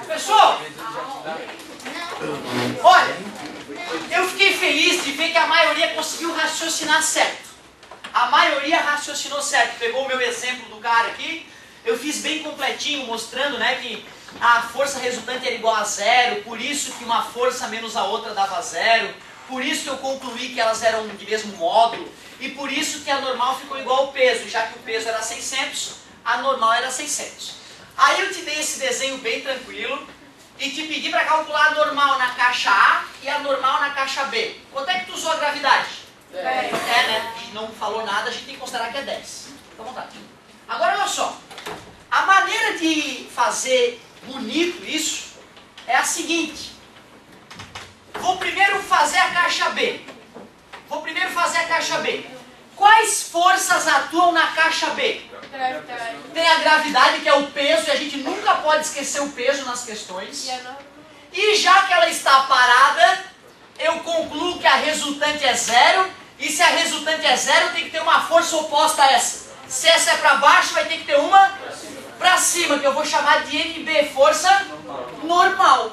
Pessoal, olha, eu fiquei feliz de ver que a maioria conseguiu raciocinar certo. A maioria raciocinou certo. Pegou o meu exemplo do cara aqui, eu fiz bem completinho, mostrando, né, que a força resultante era igual a zero, por isso que uma força menos a outra dava zero, por isso que eu concluí que elas eram de mesmo módulo, e por isso que a normal ficou igual ao peso, já que o peso era 600, a normal era 600. Aí eu te dei esse desenho bem tranquilo, e te pedi para calcular a normal na caixa A e a normal na caixa B. Quanto é que tu usou a gravidade? 10. É, né? A gente não falou nada, a gente tem que considerar que é 10. Fica à vontade. Agora, olha só. A maneira de fazer bonito isso é a seguinte. Vou primeiro fazer a caixa B. Quais forças atuam na caixa B? Tem a gravidade, que é o peso, e a gente nunca pode esquecer o peso nas questões. E já que ela está parada, eu concluo que a resultante é zero, e se a resultante é zero, tem que ter uma força oposta a essa. Se essa é para baixo, vai ter que ter uma para cima, que eu vou chamar de NB, força normal.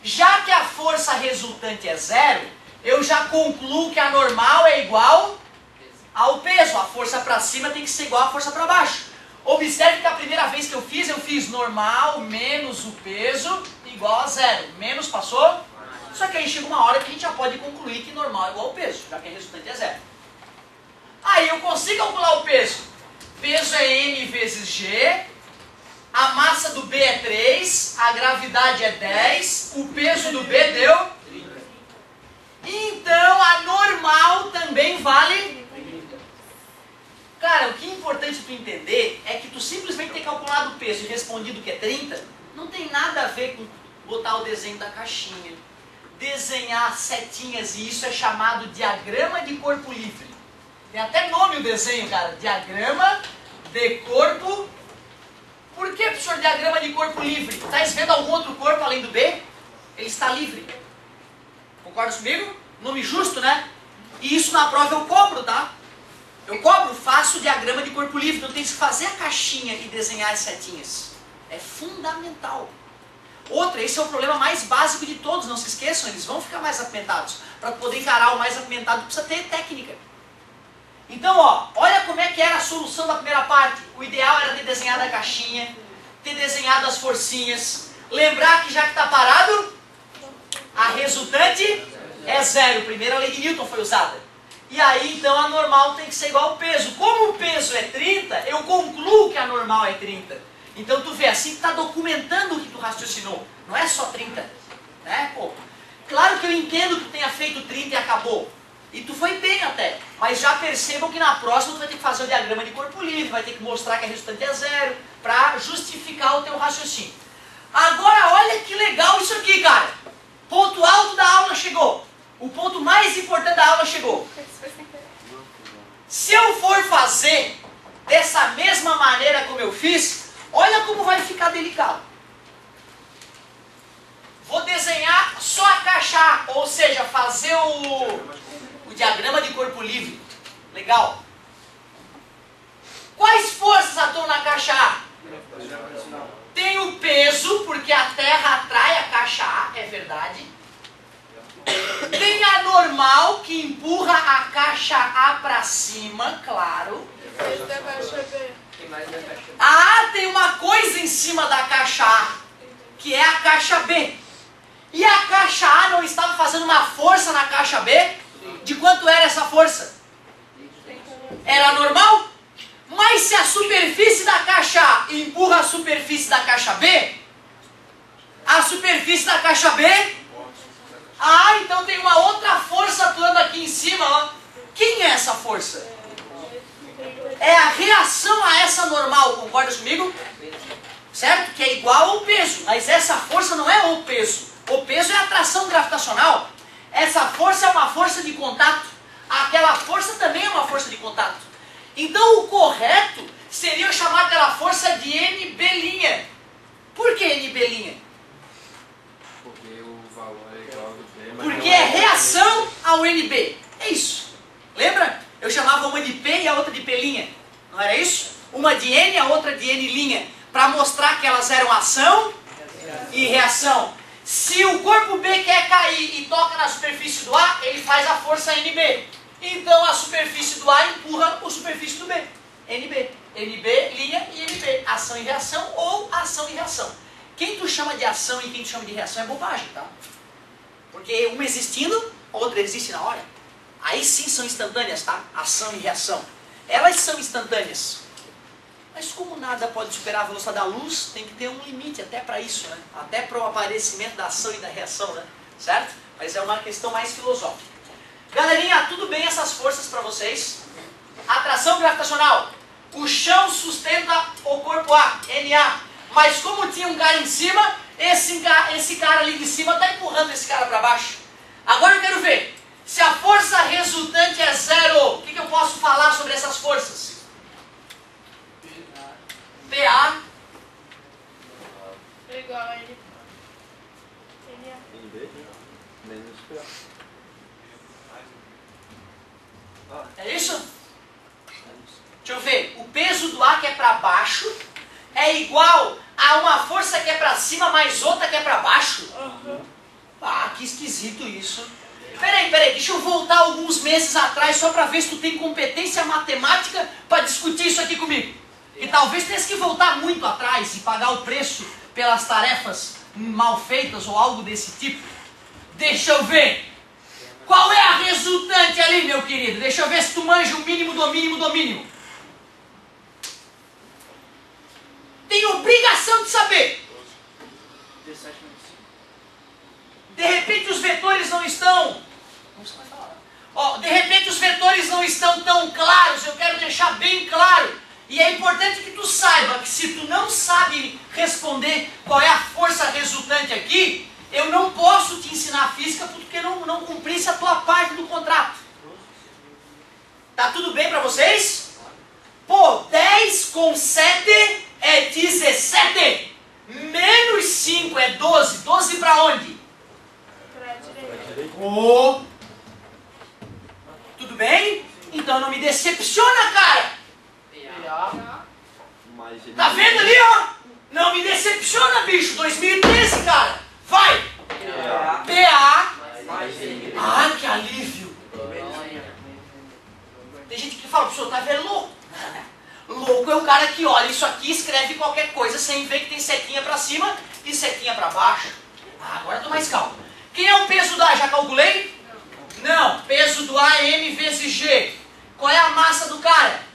Já que a força resultante é zero, eu já concluo que a normal é igual ao peso. A força para cima tem que ser igual à força para baixo. Observe que a primeira vez que eu fiz normal menos o peso igual a zero. Menos passou? Só que aí chega uma hora que a gente já pode concluir que normal é igual ao peso, já que a resultante é zero. Aí eu consigo calcular o peso. Peso é M vezes G. A massa do B é 3, a gravidade é 10, o peso do B deu 30. Então a normal também vale 30. Cara, o que é importante tu entender é que tu simplesmente ter calculado o peso e respondido que é 30, não tem nada a ver com botar o desenho da caixinha, desenhar setinhas, e isso é chamado diagrama de corpo livre. Tem até nome o desenho, cara, diagrama de corpo. Por que, professor, diagrama de corpo livre? Está vendo algum outro corpo além do B? Ele está livre. Concorda comigo? Nome justo, né? E isso na prova eu cobro, tá? Eu cobro, faço diagrama de corpo livre. Então tem que fazer a caixinha e desenhar as setinhas. É fundamental. Outra, esse é o problema mais básico de todos, não se esqueçam, eles vão ficar mais apimentados. Para poder encarar o mais apimentado precisa ter técnica. Então, ó, olha como é que era a solução da primeira parte. O ideal era ter desenhado a caixinha, ter desenhado as forcinhas, lembrar que já que está parado, a resultante é zero. Primeiro a lei de Newton foi usada. E aí, então, a normal tem que ser igual ao peso. Como o peso é 30, eu concluo que a normal é 30. Então, tu vê, assim que está documentando o que tu raciocinou. Não é só 30. Né? Pô, claro que eu entendo que tu tenha feito 30 e acabou. E tu foi bem até, mas já percebam que na próxima tu vai ter que fazer o diagrama de corpo livre, vai ter que mostrar que a resultante é zero, para justificar o teu raciocínio. Agora olha que legal isso aqui, cara. Ponto alto da aula chegou. O ponto mais importante da aula chegou. Se eu for fazer dessa mesma maneira como eu fiz, olha como vai ficar delicado. Vou desenhar só a caixa A, ou seja, fazer o diagrama de corpo livre. Legal. Quais forças atuam na caixa A? Tem o peso, porque a Terra atrai a caixa A, é verdade. Tem a normal, que empurra a caixa A para cima, claro. Ah, tem uma coisa em cima da caixa A, que é a caixa B. E a caixa A não estava fazendo uma força na caixa B? De quanto era essa força? Era normal? Mas se a superfície da caixa A empurra a superfície da caixa B, a superfície da caixa B... Ah, então tem uma outra força atuando aqui em cima, ó. Quem é essa força? É a reação a essa normal, concorda comigo? Certo? Que é igual ao peso, mas essa força não é o peso. O peso é a atração gravitacional. Essa força é uma força de contato. Aquela força também é uma força de contato. Então o correto seria eu chamar aquela força de NB'. Por que NB'? Porque o valor é igual ao do B, mas porque é reação ao NB. É isso. Lembra? Eu chamava uma de P e a outra de P'. Não era isso? uma de N, a outra de N', para mostrar que elas eram ação e reação. Se o corpo B quer cair e toca na superfície do A, ele faz a força NB. Então a superfície do A empurra a superfície do B. NB. NB, linha e NB. Ação e reação ou ação e reação. Quem tu chama de ação e quem tu chama de reação é bobagem, tá? Porque uma existindo, a outra existe na hora. Aí sim são instantâneas, tá? Ação e reação. Elas são instantâneas. Mas como nada pode superar a velocidade da luz, tem que ter um limite até para isso, né? Até para o aparecimento da ação e da reação, né? Certo? Mas é uma questão mais filosófica. Galerinha, tudo bem essas forças para vocês? Atração gravitacional. O chão sustenta o corpo A, NA. Mas como tinha um cara em cima, esse cara ali de cima está empurrando esse cara para baixo. Agora eu quero ver. Se a força resultante é zero, o que eu posso falar sobre essas forças? PA igual a ele. Menos PA. É isso? Deixa eu ver. O peso do A que é para baixo é igual a uma força que é para cima mais outra que é para baixo? Ah, que esquisito isso. Peraí, deixa eu voltar alguns meses atrás só para ver se tu tem competência matemática para discutir isso aqui comigo. E talvez tenha que voltar muito atrás e pagar o preço pelas tarefas mal feitas ou algo desse tipo. Deixa eu ver. Qual é a resultante ali, meu querido? Deixa eu ver se tu manja o mínimo do mínimo do mínimo. Tem obrigação de saber. De repente os vetores não estão... de repente os vetores não estão tão claros. Eu quero deixar bem claro. E é importante que tu saiba que se tu não sabe responder qual é a força resultante aqui, eu não posso te ensinar física porque não cumprisse a tua parte do contrato. Tá tudo bem para vocês? Pô, 10 com 7 é 17. Menos 5 é 12. 12 para onde? Pra direita. Oh. Tudo bem? Então não me decepciona, cara. Tá vendo ali, ó? Não me decepciona, bicho. 2013, cara. Vai. PA. Ah, que alívio. Tem gente que fala, professor, tá vendo louco? Louco é o cara que olha isso aqui e escreve qualquer coisa sem ver que tem setinha pra cima e setinha pra baixo. Ah, agora eu tô mais calmo. Quem é o peso do A? Já calculei? Não. Peso do A é M vezes G. Qual é a massa do cara?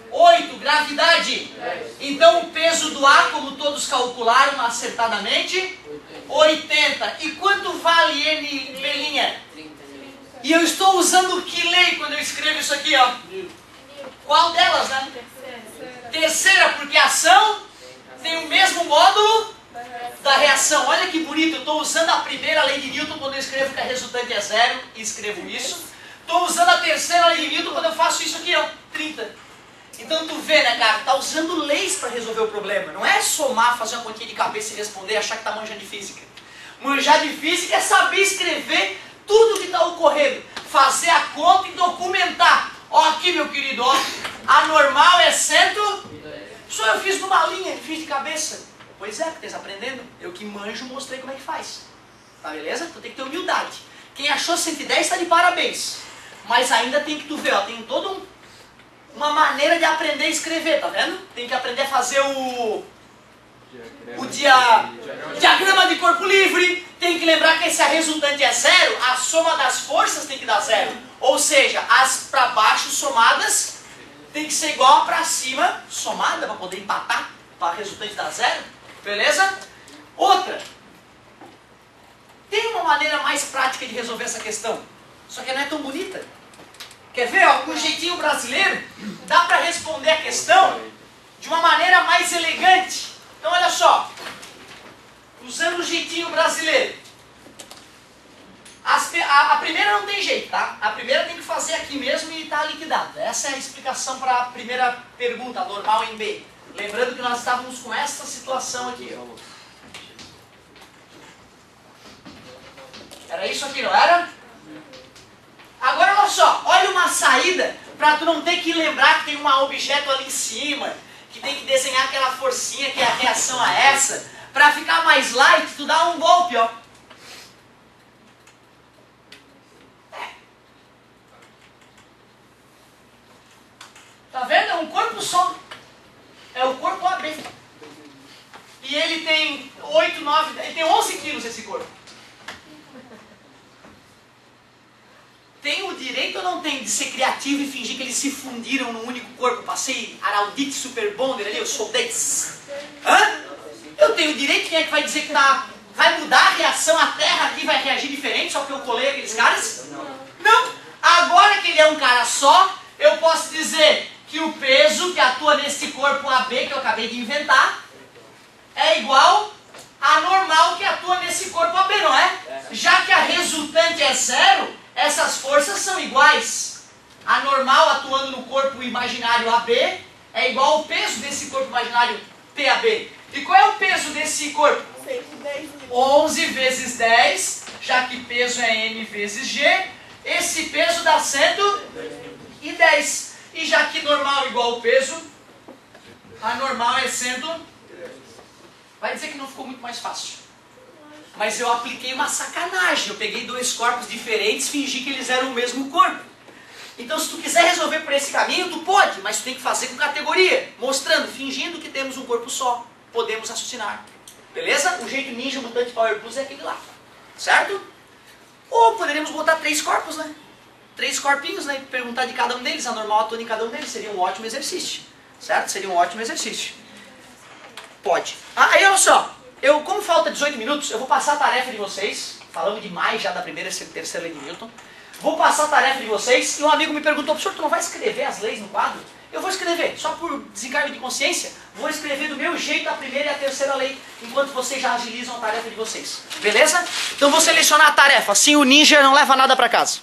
8, gravidade. Então o peso do A, como todos calcularam acertadamente, 80. E quanto vale N belinha? E eu estou usando que lei quando eu escrevo isso aqui, ó. Qual delas, né? Terceira, porque a ação tem o mesmo módulo da reação. Olha que bonito, eu estou usando a primeira lei de Newton quando eu escrevo que a resultante é zero, e escrevo isso. Estou usando a terceira lei de Newton quando eu faço isso aqui, ó, 30. Então tu vê, né, cara, tá usando leis para resolver o problema. Não é somar, fazer uma continha de cabeça e responder e achar que tá manjando de física. Manjar de física é saber escrever tudo que está ocorrendo. Fazer a conta e documentar. Ó aqui, meu querido, ó. A normal é 100. Só eu fiz numa linha, fiz de cabeça. Pois é, porque estás aprendendo. Eu que manjo, mostrei como é que faz. Tá beleza? Então tem que ter humildade. Quem achou 110 está de parabéns. Mas ainda tem que tu ver, ó, tem todo uma maneira de aprender a escrever, tá vendo? Tem que aprender a fazer o diagrama de corpo livre. Tem que lembrar que se a resultante é zero, a soma das forças tem que dar zero. Ou seja, as para baixo somadas tem que ser igual a para cima somada para poder empatar, para a resultante dar zero. Beleza? Outra. Tem uma maneira mais prática de resolver essa questão, só que não é tão bonita. Quer ver, ó, com um jeitinho brasileiro, dá para responder a questão de uma maneira mais elegante. Então olha só, usando o jeitinho brasileiro. A primeira não tem jeito, tá? A primeira tem que fazer aqui mesmo e tá liquidada. Essa é a explicação para a primeira pergunta, normal em B. Lembrando que nós estávamos com essa situação aqui, ó. Era isso aqui, não era? Agora olha só, olha uma saída Pra tu não ter que lembrar que tem um objeto ali em cima, que tem que desenhar aquela forcinha que é a reação a essa. Pra ficar mais light, tu dá um golpe, ó. Tá vendo? É um corpo só. É o corpo AB. E ele tem 8, 9, ele tem 11 quilos esse corpo. Tem o direito ou não tem de ser criativo e fingir que eles se fundiram num único corpo? Passei Araldite Super Bonder ali, eu sou deles. Hã? Eu tenho o direito, quem é que vai dizer que vai mudar a reação, a Terra aqui vai reagir diferente só porque eu colei aqueles caras? Não. Agora que ele é um cara só, eu posso dizer que o peso que atua nesse corpo AB que eu acabei de inventar é igual a normal que atua nesse corpo AB, não é? Já que a resultante é zero, essas forças são iguais. A normal atuando no corpo imaginário AB é igual ao peso desse corpo imaginário PAB. E qual é o peso desse corpo? 11 vezes 10, já que peso é M vezes G, esse peso dá 110. E já que normal é igual ao peso, a normal é 100. Vai dizer que não ficou muito mais fácil. Mas eu apliquei uma sacanagem. Eu peguei dois corpos diferentes e fingi que eles eram o mesmo corpo. Então se tu quiser resolver por esse caminho, tu pode, mas tu tem que fazer com categoria. Mostrando, fingindo que temos um corpo só. Podemos raciocinar. Beleza? O jeito ninja mutante Power Plus é aquele lá. Certo? Ou poderíamos botar 3 corpos, né? 3 corpinhos, né? E perguntar de cada um deles, a normal atuando em cada um deles. Seria um ótimo exercício. Certo? Seria um ótimo exercício. Pode. Aí olha só. Como falta 18 minutos, eu vou passar a tarefa de vocês. Falamos demais já da primeira e terceira lei de Newton. Vou passar a tarefa de vocês. E um amigo me perguntou, professor, tu não vai escrever as leis no quadro? Eu vou escrever, só por desencargo de consciência, vou escrever do meu jeito a primeira e a terceira lei, enquanto vocês já agilizam a tarefa de vocês. Beleza? Então vou selecionar a tarefa, assim o ninja não leva nada para casa.